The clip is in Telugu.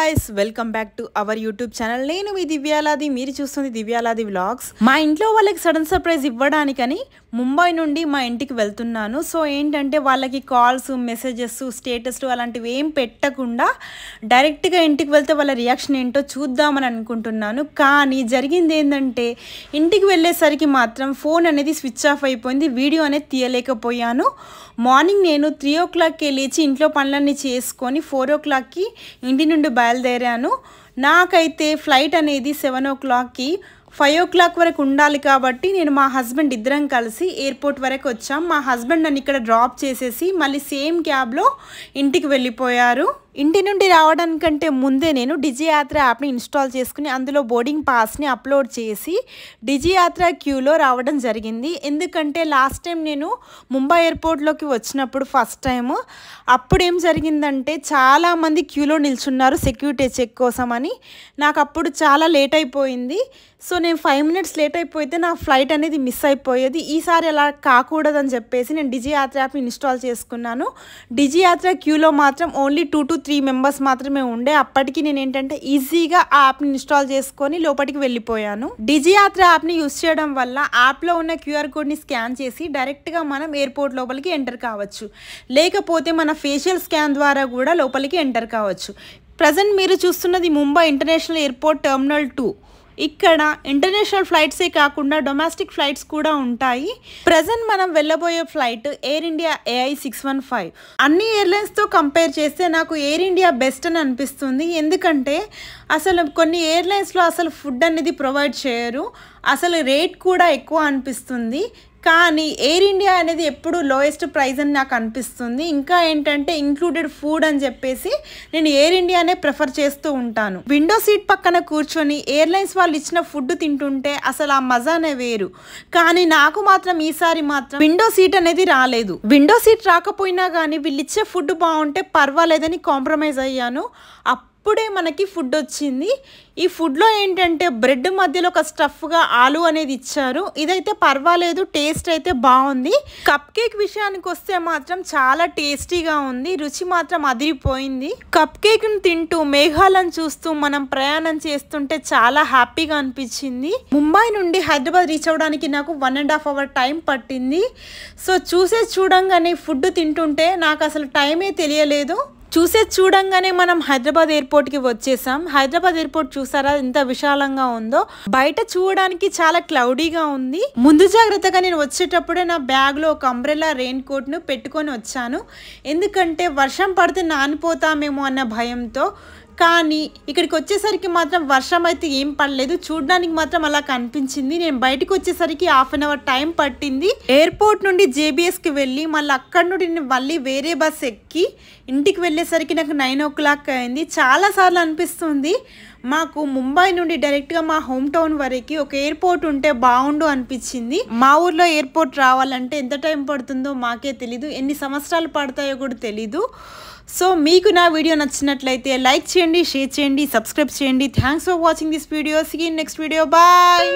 guys, welcome back to our YouTube channel. నేను మీ దివ్యాలాది, మీరు చూస్తుంది దివ్యాలాది వ్లాగ్స్. మా ఇంట్లో వాళ్ళకి సడన్ సర్ప్రైజ్ ఇవ్వడానికని ముంబై నుండి మా ఇంటికి వెళ్తున్నాను. సో ఏంటంటే వాళ్ళకి కాల్స్, మెసేజెస్, స్టేటస్లు అలాంటివి ఏం పెట్టకుండా డైరెక్ట్గా ఇంటికి వెళ్తే వాళ్ళ రియాక్షన్ ఏంటో చూద్దామని అనుకుంటున్నాను. కానీ జరిగింది ఏంటంటే ఇంటికి వెళ్ళేసరికి మాత్రం ఫోన్ అనేది స్విచ్ ఆఫ్ అయిపోయింది. వీడియో అనేది తీయలేకపోయాను. మార్నింగ్ నేను 3 o'clockకి లేచి ఇంట్లో పనులన్నీ చేసుకొని 4 o'clockకి ఇంటి నుండి బయలుదేరాను. నాకైతే ఫ్లైట్ అనేది 7 o'clockకి 5 o'clock వరకు ఉండాలి కాబట్టి నేను మా హస్బెండ్ ఇద్దరం కలిసి ఎయిర్పోర్ట్ వరకు వచ్చాం. మా హస్బెండ్ నన్ను ఇక్కడ డ్రాప్ చేసేసి మళ్ళీ సేమ్ క్యాబ్లో ఇంటికి వెళ్ళిపోయారు. ఇంటి నుండి రావడానికంటే ముందే నేను డిజియాత్ర యాప్ని ఇన్స్టాల్ చేసుకుని అందులో బోర్డింగ్ పాస్ని అప్లోడ్ చేసి డిజియాత్ర క్యూలో రావడం జరిగింది. ఎందుకంటే లాస్ట్ టైం నేను ముంబై ఎయిర్పోర్ట్లోకి వచ్చినప్పుడు ఫస్ట్ టైం అప్పుడు ఏం జరిగిందంటే చాలామంది క్యూలో నిల్చున్నారు సెక్యూరిటీ చెక్ కోసం అని. నాకు అప్పుడు చాలా లేట్ అయిపోయింది. సో నేను 5 minutes లేట్ అయిపోతే నా ఫ్లైట్ అనేది మిస్ అయిపోయేది. ఈసారి అలా కాకూడదని చెప్పేసి నేను డిజియాత్ర యాప్ని ఇన్స్టాల్ చేసుకున్నాను. డిజియాత్ర క్యూలో మాత్రం ఓన్లీ 2 to 3 members మాత్రమే ఉండే. అప్పటికి నేను ఏంటంటే ఈజీగా ఆ యాప్ని ఇన్స్టాల్ చేసుకొని లోపలికి వెళ్ళిపోయాను. డిజియాత్ర యాప్ని యూస్ చేయడం వల్ల యాప్లో ఉన్న QR కోడ్ని స్కాన్ చేసి డైరెక్ట్గా మనం ఎయిర్పోర్ట్ లోపలికి ఎంటర్ కావచ్చు. లేకపోతే మన ఫేషియల్ స్కాన్ ద్వారా కూడా లోపలికి ఎంటర్ కావచ్చు. ప్రజెంట్ మీరు చూస్తున్నది ముంబై ఇంటర్నేషనల్ ఎయిర్పోర్ట్ టెర్మినల్ 2. ఇక్కడ ఇంటర్నేషనల్ ఫ్లైట్సే కాకుండా డొమెస్టిక్ ఫ్లైట్స్ కూడా ఉంటాయి. ప్రజెంట్ మనం వెళ్ళబోయే ఫ్లైట్ ఎయిర్ ఇండియా AI 615. అన్ని ఎయిర్లైన్స్తో కంపేర్ చేస్తే నాకు ఎయిర్ ఇండియా బెస్ట్ అని అనిపిస్తుంది. ఎందుకంటే అసలు కొన్ని ఎయిర్లైన్స్లో అసలు ఫుడ్ అనేది ప్రొవైడ్ చేయరు, అసలు రేట్ కూడా ఎక్కువ అనిపిస్తుంది. కానీ ఎయిర్ ఇండియా అనేది ఎప్పుడు లోయెస్ట్ ప్రైస్ అని నాకు అనిపిస్తుంది. ఇంకా ఏంటంటే ఇంక్లూడెడ్ ఫుడ్ అని చెప్పేసి నేను ఎయిర్ ఇండియానే ప్రిఫర్ చేస్తూ ఉంటాను. విండో సీట్ పక్కన కూర్చొని ఎయిర్లైన్స్ వాళ్ళు ఇచ్చిన ఫుడ్ తింటుంటే అసలు ఆ మజానే వేరు. కానీ నాకు మాత్రం ఈసారి మాత్రం విండో సీట్ అనేది రాలేదు. విండో సీట్ రాకపోయినా కానీ వీళ్ళు ఇచ్చే ఫుడ్ బాగుంటే పర్వాలేదని కాంప్రమైజ్ అయ్యాను. అప్పుడే మనకి ఫుడ్ వచ్చింది. ఈ ఫుడ్లో ఏంటంటే బ్రెడ్ మధ్యలో ఒక స్టఫ్గా ఆలు అనేది ఇచ్చారు. ఇదైతే పర్వాలేదు, టేస్ట్ అయితే బాగుంది. కప్ కేక్ విషయానికి వస్తే మాత్రం చాలా టేస్టీగా ఉంది, రుచి మాత్రం అదిరిపోయింది. కప్ కేక్ని తింటూ మేఘాలను చూస్తూ మనం ప్రయాణం చేస్తుంటే చాలా హ్యాపీగా అనిపించింది. ముంబై నుండి హైదరాబాద్ రీచ్ అవ్వడానికి నాకు 1.5 hour టైం పట్టింది. సో చూడంగానే ఫుడ్ తింటుంటే నాకు అసలు టైమే తెలియలేదు. చూడంగానే మనం హైదరాబాద్ ఎయిర్పోర్ట్కి వచ్చేసాం. హైదరాబాద్ ఎయిర్పోర్ట్ చూసారా ఎంత విశాలంగా ఉందో. బయట చూడడానికి చాలా క్లౌడీగా ఉంది. ముందు జాగ్రత్తగా నేను వచ్చేటప్పుడే నా బ్యాగ్లో ఒక అంబ్రెల్లా రెయిన్ కోట్ను పెట్టుకొని వచ్చాను. ఎందుకంటే వర్షం పడితే నానిపోతామేమో అన్న భయంతో. కానీ ఇక్కడికి వచ్చేసరికి మాత్రం వర్షం అయితే ఏం పడలేదు, చూడడానికి మాత్రం అలా కనిపించింది. నేను బయటకు వచ్చేసరికి 1/2 hour టైం పట్టింది. ఎయిర్పోర్ట్ నుండి JBSకి వెళ్ళి మళ్ళీ అక్కడ నుండి నేను మళ్ళీ వేరే బస్ ఎక్కి ఇంటికి వెళ్ళేసరికి నాకు 9 o'clock అయింది. చాలాసార్లు అనిపిస్తుంది మాకు ముంబై నుండి డైరెక్ట్గా మా హోమ్ టౌన్ వరకు ఒక ఎయిర్పోర్ట్ ఉంటే బాగుండు అనిపించింది. మా ఊర్లో ఎయిర్పోర్ట్ రావాలంటే ఎంత టైం పడుతుందో మాకే తెలీదు, ఎన్ని సంవత్సరాలు పడతాయో కూడా తెలీదు. సో మీకు నా వీడియో నచ్చినట్లయితే లైక్ చేయండి, షేర్ చేయండి, సబ్స్క్రైబ్ చేయండి. Thanks for watching this video. See you in next video. Bye.